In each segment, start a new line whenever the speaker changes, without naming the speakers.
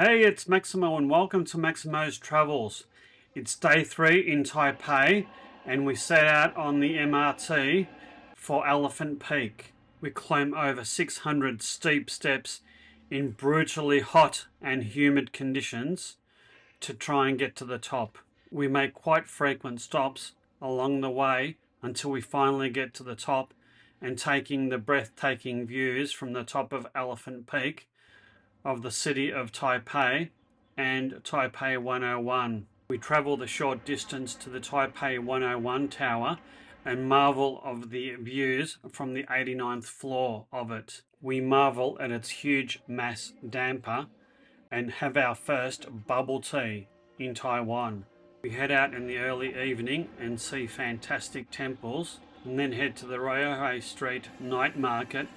Hey, it's Maximo and welcome to Maximo's Travels. It's day 3 in Taipei and we set out on the MRT for Elephant Peak. We climb over 600 steep steps in brutally hot and humid conditions to try and get to the top. We make quite frequent stops along the way until we finally get to the top and taking the breathtaking views from the top of Elephant Peak of the city of Taipei and Taipei 101. We travel the short distance to the Taipei 101 tower and marvel of the views from the 89th floor of it. We marvel at its huge mass damper and have our first bubble tea in Taiwan. We head out in the early evening and see fantastic temples and then head to the Raohe Street night market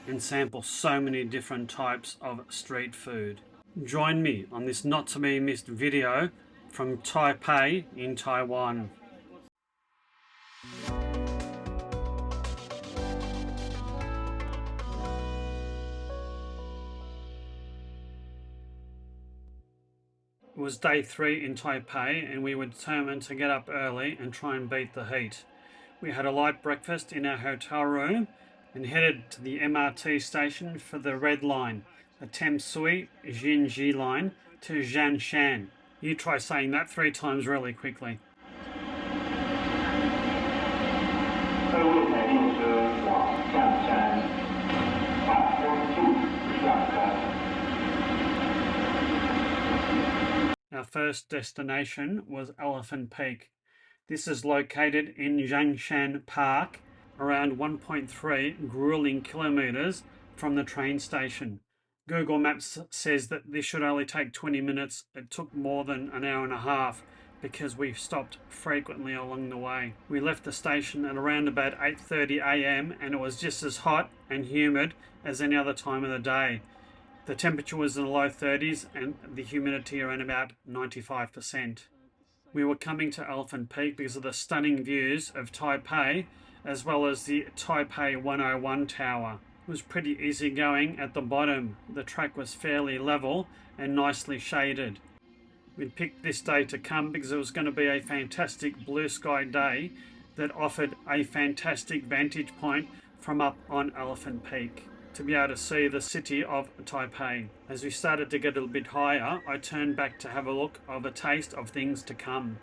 and sample so many different types of street food. Join me on this not to be missed video from Taipei in Taiwan. It was day 3 in Taipei and we were determined to get up early and try and beat the heat. We had a light breakfast in our hotel room and headed to the MRT station for the red line, the Tamsui-Xinyi Line to Xiangshan. You try saying that 3 times really quickly. Our first destination was Elephant Peak. This is located in Xiangshan Park, around 1.3 grueling kilometers from the train station. Google Maps says that this should only take 20 minutes. It took more than an hour and a half because we stopped frequently along the way. We left the station at around about 8:30 a.m. and it was just as hot and humid as any other time of the day. The temperature was in the low 30s and the humidity around about 95%. We were coming to Elephant Peak because of the stunning views of Taipei as well as the Taipei 101 tower. It was pretty easy going at the bottom. The track was fairly level and nicely shaded. We'd picked this day to come because it was going to be a fantastic blue sky day that offered a fantastic vantage point from up on Elephant Peak to be able to see the city of Taipei. As we started to get a little bit higher, I turned back to have a look of a taste of things to come.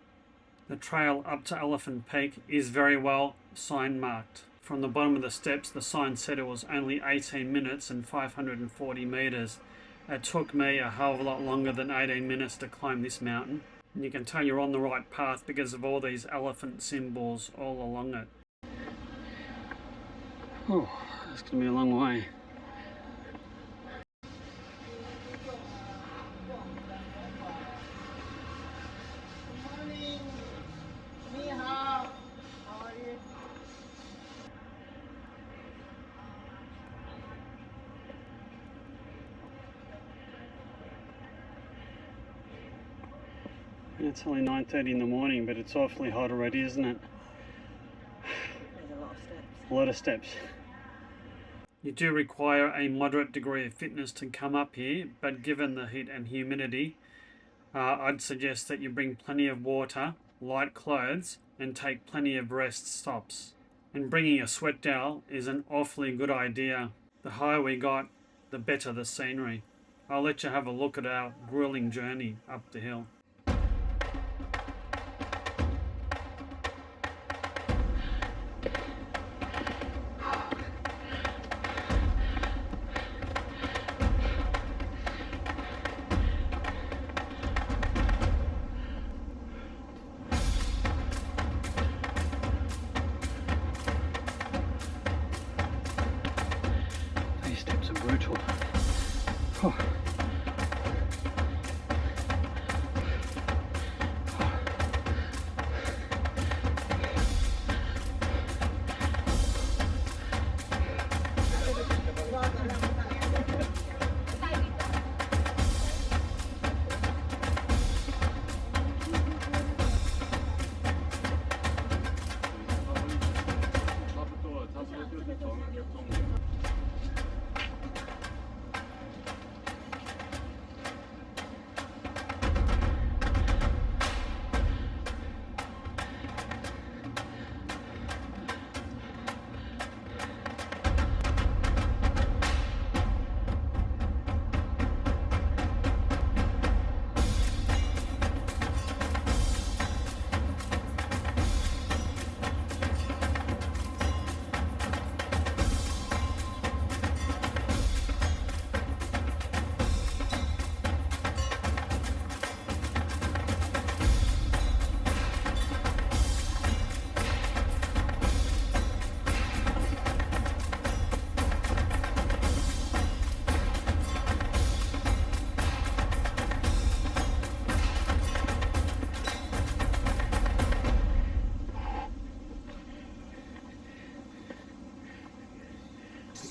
The trail up to Elephant Peak is very well sign marked. From the bottom of the steps, the sign said it was only 18 minutes and 540 meters. It took me a hell of a lot longer than 18 minutes to climb this mountain. And you can tell you're on the right path because of all these elephant symbols all along it. Oh, that's going to be a long way. It's only 9:30 in the morning, but it's awfully hot already, isn't it?
There's a lot of steps.
A lot of steps. You do require a moderate degree of fitness to come up here, but given the heat and humidity, I'd suggest that you bring plenty of water, light clothes, and take plenty of rest stops. And bringing a sweat towel is an awfully good idea. The higher we got, the better the scenery. I'll let you have a look at our grueling journey up the hill. These steps are brutal. Oh.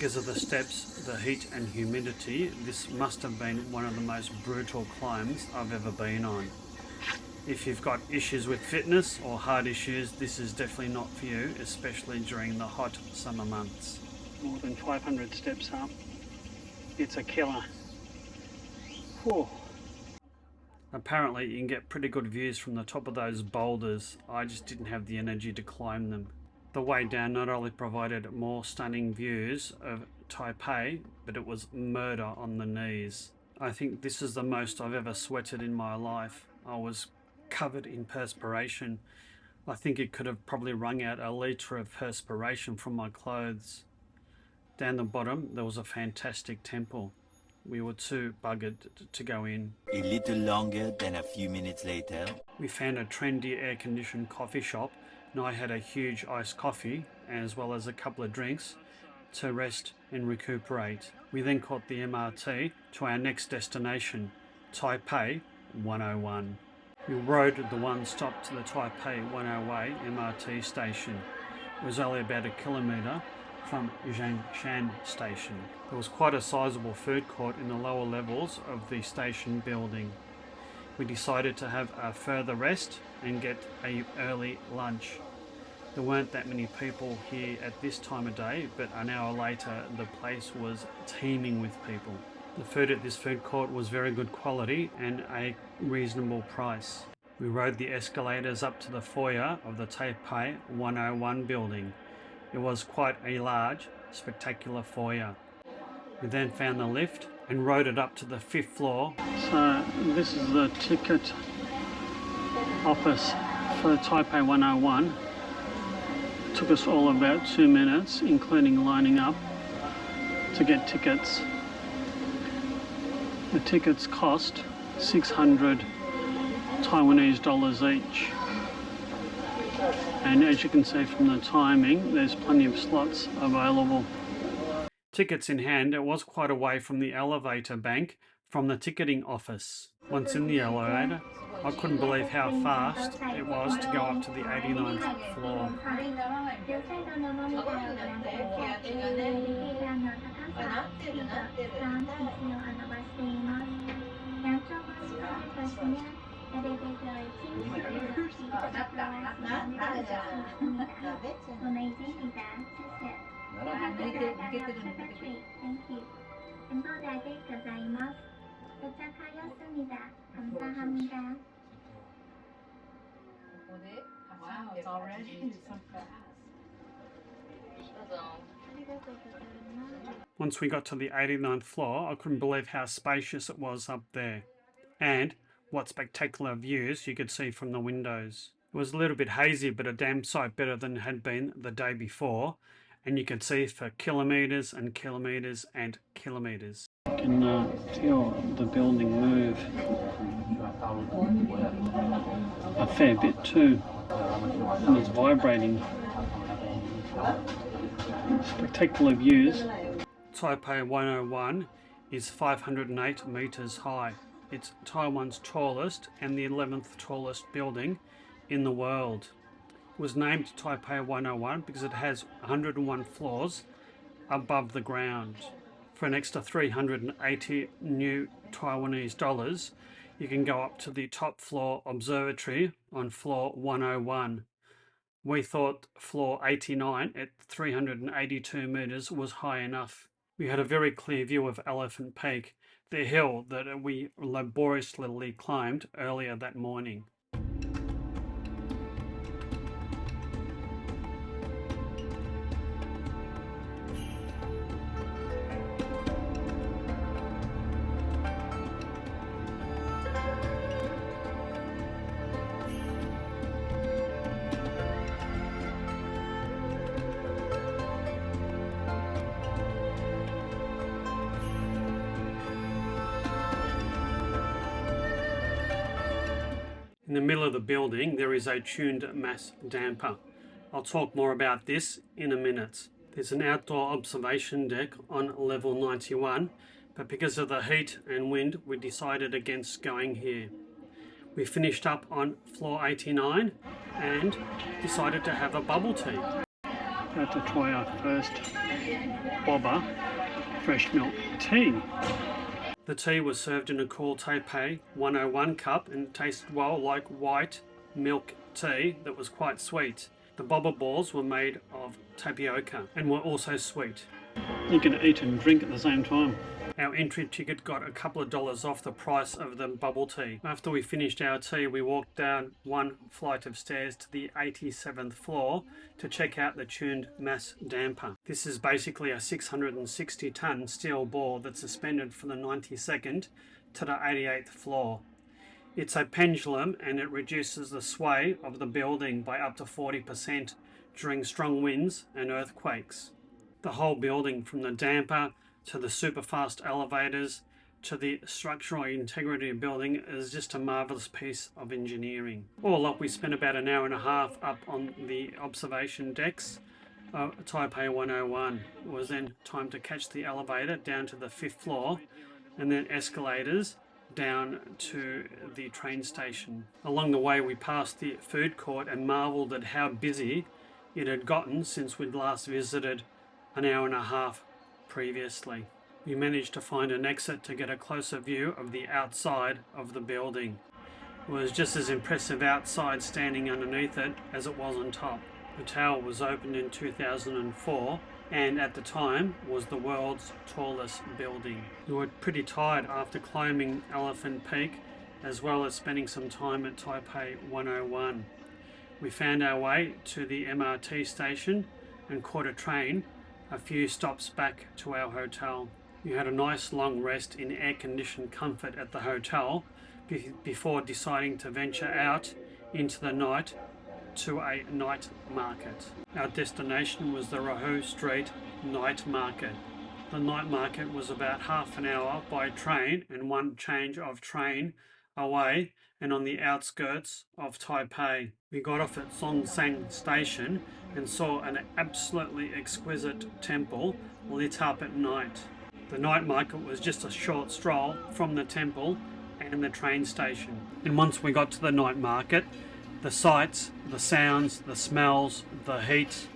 Because of the steps, the heat and humidity, this must have been one of the most brutal climbs I've ever been on. If you've got issues with fitness or heart issues, this is definitely not for you, especially during the hot summer months. More than 500 steps up. It's a killer. Whew. Apparently you can get pretty good views from the top of those boulders. I just didn't have the energy to climb them. The way down not only provided more stunning views of Taipei, but it was murder on the knees. I think this is the most I've ever sweated in my life. I was covered in perspiration. I think it could have probably wrung out a litre of perspiration from my clothes. Down the bottom there was a fantastic temple. We were too buggered to go in.
A little longer than a few minutes later.
We found a trendy air-conditioned coffee shop and I had a huge iced coffee as well as a couple of drinks to rest and recuperate. We then caught the MRT to our next destination, Taipei 101. We rode the one stop to the Taipei 101 MRT station. It was only about a kilometre from Xiangshan Station. There was quite a sizable food court in the lower levels of the station building. We decided to have a further rest and get an early lunch. There weren't that many people here at this time of day, but an hour later the place was teeming with people. The food at this food court was very good quality and a reasonable price. We rode the escalators up to the foyer of the Taipei 101 building. It was quite a large, spectacular foyer. We then found the lift and rode it up to the 5th floor. So this is the ticket office for Taipei 101. It took us all about 2 minutes, including lining up to get tickets. The tickets cost 600 Taiwanese dollars each. And as you can see from the timing, there's plenty of slots available. Tickets in hand, it was quite a way from the elevator bank from the ticketing office. Once in the elevator, I couldn't believe how fast it was to go up to the 89th floor.
Wow, it's already so fast.
Once we got to the 89th floor, I couldn't believe how spacious it was up there, and what spectacular views you could see from the windows. It was a little bit hazy, but a damn sight better than it had been the day before, and you could see for kilometres and kilometres and kilometres. You can feel the building move a fair bit too, and it's vibrating. Spectacular views. Taipei 101 is 508 metres high. It's Taiwan's tallest and the 11th tallest building in the world. It was named Taipei 101 because it has 101 floors above the ground. For an extra 380 new Taiwanese dollars, you can go up to the top floor observatory on floor 101. We thought floor 89 at 382 metres was high enough. We had a very clear view of Elephant Peak, the hill that we laboriously climbed earlier that morning. In the middle of the building, there is a tuned mass damper. I'll talk more about this in a minute. There's an outdoor observation deck on level 91, but because of the heat and wind, we decided against going here. We finished up on floor 89 and decided to have a bubble tea. About to try our first boba fresh milk tea. The tea was served in a cool Taipei 101 cup and tasted well like white milk tea that was quite sweet. The boba balls were made of tapioca and were also sweet. You can eat and drink at the same time. Our entry ticket got a couple of dollars off the price of the bubble tea. After we finished our tea, we walked down one flight of stairs to the 87th floor to check out the tuned mass damper. This is basically a 660-ton steel ball that's suspended from the 92nd to the 88th floor. It's a pendulum and it reduces the sway of the building by up to 40% during strong winds and earthquakes. The whole building, from the damper to the super fast elevators to the structural integrity of the building, is just a marvellous piece of engineering. All up, we spent about an hour and a half up on the observation decks of Taipei 101. It was then time to catch the elevator down to the 5th floor and then escalators down to the train station. Along the way, we passed the food court and marvelled at how busy it had gotten since we'd last visited an hour and a half previously. We managed to find an exit to get a closer view of the outside of the building. It was just as impressive outside standing underneath it as it was on top. The tower was opened in 2004 and at the time was the world's tallest building. We were pretty tired after climbing Elephant Peak as well as spending some time at Taipei 101. We found our way to the MRT station and caught a train a few stops back to our hotel. We had a nice long rest in air-conditioned comfort at the hotel before deciding to venture out into the night to a night market. Our destination was the Raohe Street night market. The night market was about half an hour by train and one change of train away and on the outskirts of Taipei. We got off at Xiangshan Station and saw an absolutely exquisite temple lit up at night. The night market was just a short stroll from the temple and the train station. And once we got to the night market, the sights, the sounds, the smells, the heat,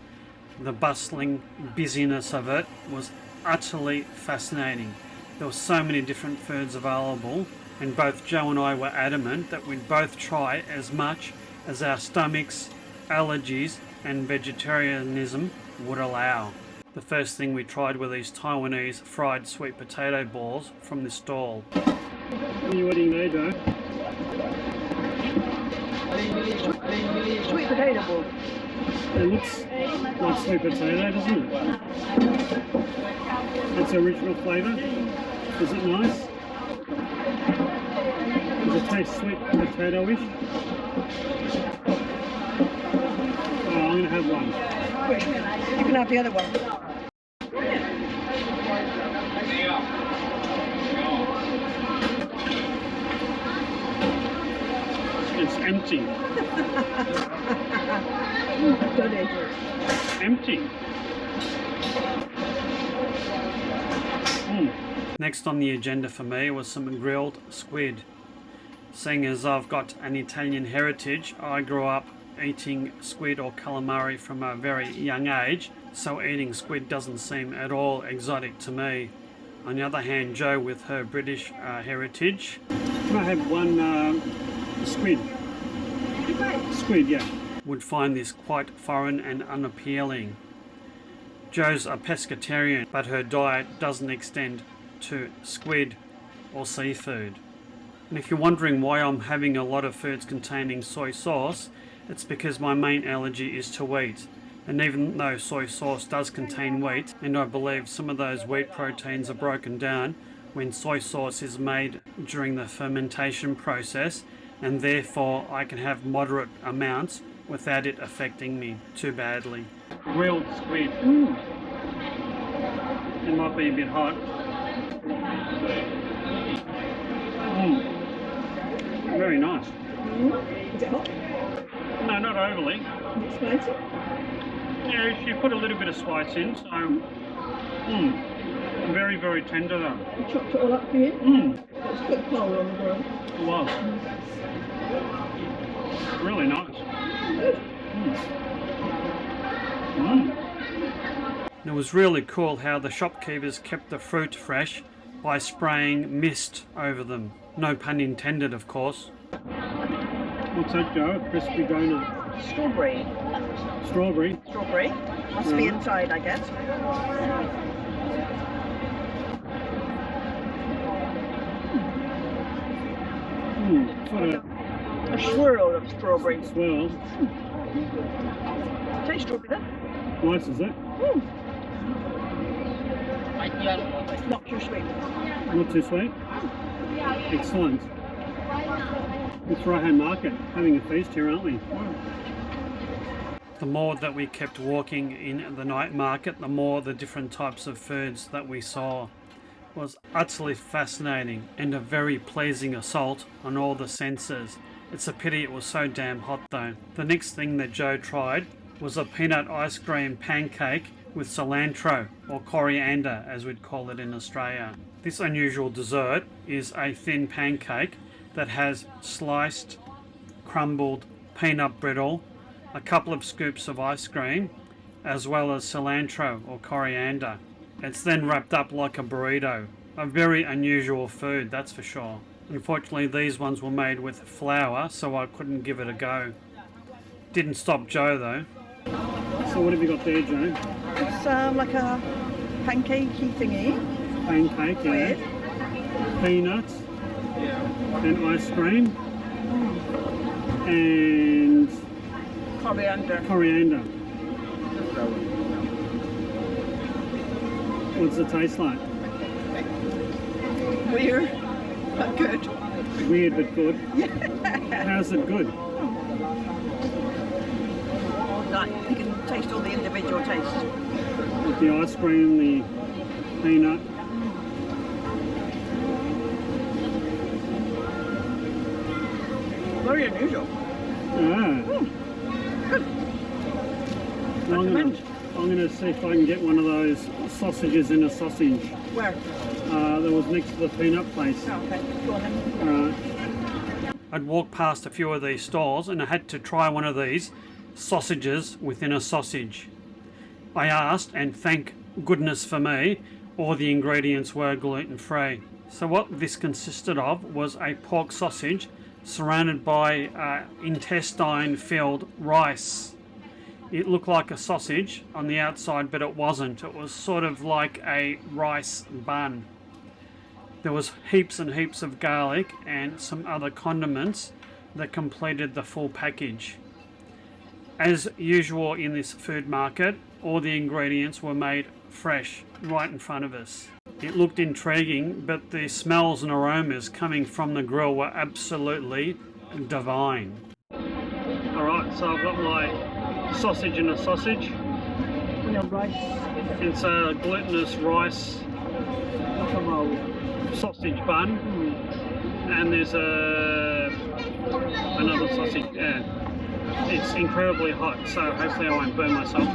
the bustling busyness of it was utterly fascinating. There were so many different foods available, and both Joe and I were adamant that we'd both try as much as our stomachs, allergies and vegetarianism would allow. The first thing we tried were these Taiwanese fried sweet potato balls from this stall. What are you eating there, Joe?
Sweet potato ball.
It looks like sweet potato, doesn't it? It's original flavour. Is it nice? Does it taste sweet potato-ish? Oh, I'm going to have one.
You can have the other one.
It's empty.
Don't eat it.
Empty. Next on the agenda for me was some grilled squid. Seeing as I've got an Italian heritage, I grew up eating squid or calamari from a very young age, so eating squid doesn't seem at all exotic to me. On the other hand, Jo, with her British heritage, can I have one squid? Squid, yeah. Would find this quite foreign and unappealing. Jo's a pescatarian, but her diet doesn't extend to squid or seafood. And if you're wondering why I'm having a lot of foods containing soy sauce, it's because my main allergy is to wheat. And even though soy sauce does contain wheat, and I believe some of those wheat proteins are broken down when soy sauce is made during the fermentation process, and therefore I can have moderate amounts without it affecting me too badly. Grilled squid. It might be a bit hot. Very nice.
Is it hot?
No, not overly.
Is it spicy?
Yeah, she put a little bit of spice in, so very, very tender though.
You chopped it all up for you? It's cooked whole on the grill.
It was. Really nice.
Good.
It was really cool how the shopkeepers kept the fruit fresh by spraying mist over them. No pun intended, of course. What's that, Joe? A crispy donut.
Strawberry.
Strawberry?
Strawberry. Must be inside, I guess.
Sort of
A swirl of strawberry.
swirl.
Taste strawberry then.
Nice, is it?
Not too sweet.
Not too sweet? Excellent. It's Raohe Market, having a feast here, aren't we? The more that we kept walking in the night market, the more the different types of foods that we saw. It was utterly fascinating and a very pleasing assault on all the senses. It's a pity it was so damn hot though. The next thing that Joe tried was a peanut ice cream pancake with cilantro, or coriander as we'd call it in Australia. This unusual dessert is a thin pancake that has sliced, crumbled peanut brittle, a couple of scoops of ice cream, as well as cilantro or coriander. It's then wrapped up like a burrito. A very unusual food, that's for sure. Unfortunately, these ones were made with flour, so I couldn't give it a go. Didn't stop Joe though. So what have you got there, Joe?
It's like a pancakey thingy.
Pancake, yeah.
Weird.
Peanuts and ice cream and coriander. What's it taste like?
Weird, but good.
Weird but good. How's it good?
Like, you can taste all the individual tastes.
With the ice cream, the peanut.
Very unusual. Good.
Well, I'm going to see if I can get one of those sausages in a sausage.
Where?
That was next to the peanut place.
Oh, okay. Go on then.
Alright. I'd walked past a few of these stalls and I had to try one of these sausages within a sausage. I asked, and thank goodness for me, all the ingredients were gluten-free. So what this consisted of was a pork sausage surrounded by intestine-filled rice. It looked like a sausage on the outside, but it wasn't. It was sort of like a rice bun. There was heaps and heaps of garlic and some other condiments that completed the full package. As usual in this food market, all the ingredients were made fresh right in front of us. It looked intriguing, but the smells and aromas coming from the grill were absolutely divine. Alright, so I've got my sausage in a sausage.
Rice.
It's a glutinous rice sausage bun, and there's another sausage. Yeah, it's incredibly hot, so hopefully I won't burn myself.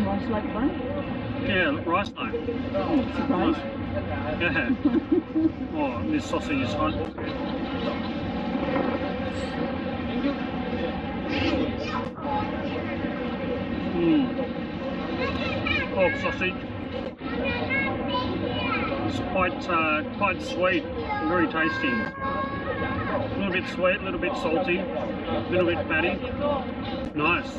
Rice like bun?
Yeah, rice though.
Surprise.
Yeah. Oh, this sausage is hot. Pork sausage. It's quite sweet, very tasty. A little bit sweet, a little bit salty, a little bit fatty. Nice.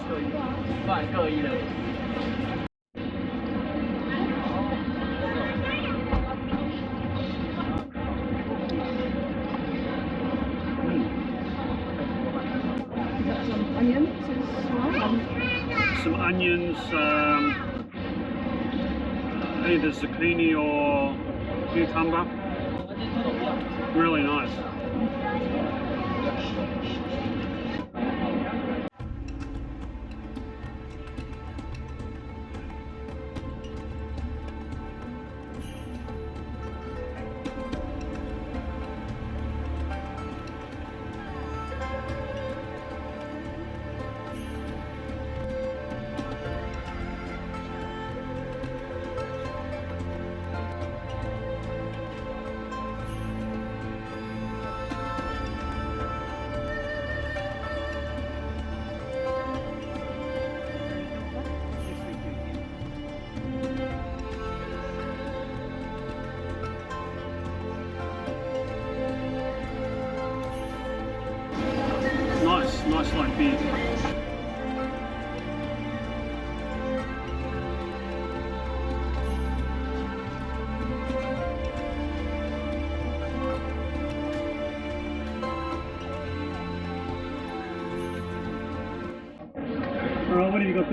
Onions as well.
Some onions, either zucchini or cucumber. Really nice.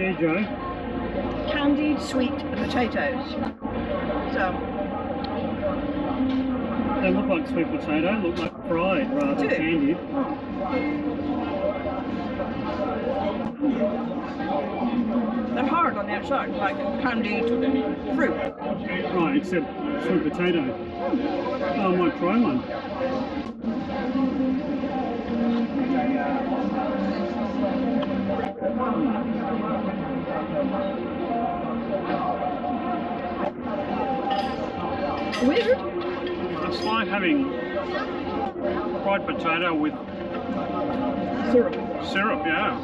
There, Joe.
Candied sweet potatoes. So,
They look like sweet potato, look like fried rather than
Do.
candied.
they're hard on the outside, like candied fruit.
Right, except sweet potato. Oh, I might try one.
Weird.
It's like having fried potato with
Syrup.
syrup, yeah.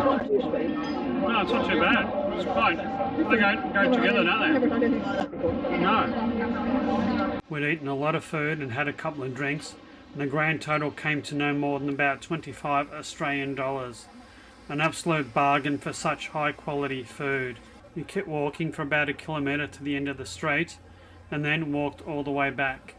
Not too sweet.
No, it's not too bad. It's quite, they go together, don't
Never
they?
had anything like that before.
No. We'd eaten a lot of food and had a couple of drinks, and the grand total came to no more than about 25 Australian dollars. An absolute bargain for such high quality food. We kept walking for about 1 kilometre to the end of the street, and then walked all the way back.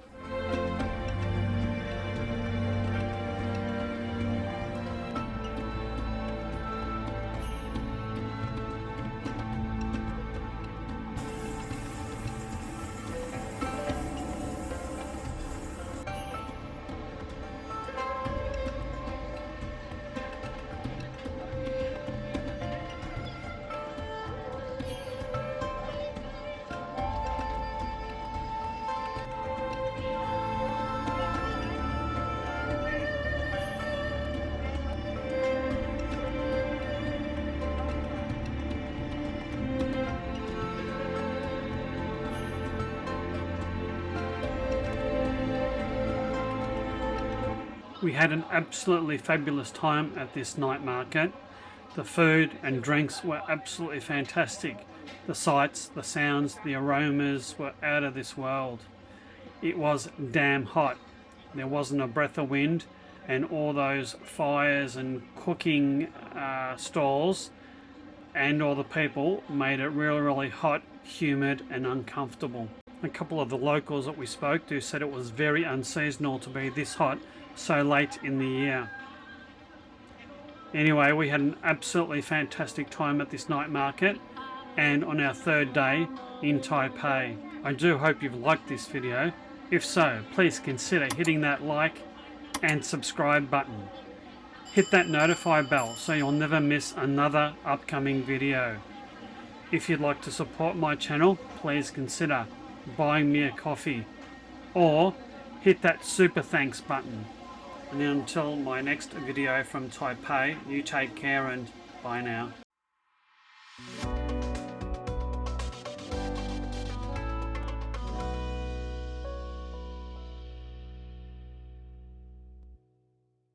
We had an absolutely fabulous time at this night market. The food and drinks were absolutely fantastic. The sights, the sounds, the aromas were out of this world. It was damn hot. There wasn't a breath of wind, and all those fires and cooking stalls and all the people made it really, really hot, humid and uncomfortable. A couple of the locals that we spoke to said it was very unseasonal to be this hot so late in the year. Anyway, we had an absolutely fantastic time at this night market and on our third day in Taipei. I do hope you've liked this video. If so, please consider hitting that like and subscribe button. Hit that notify bell so you'll never miss another upcoming video. If you'd like to support my channel, please consider buying me a coffee or hit that super thanks button. And until my next video from Taipei, you take care and bye now.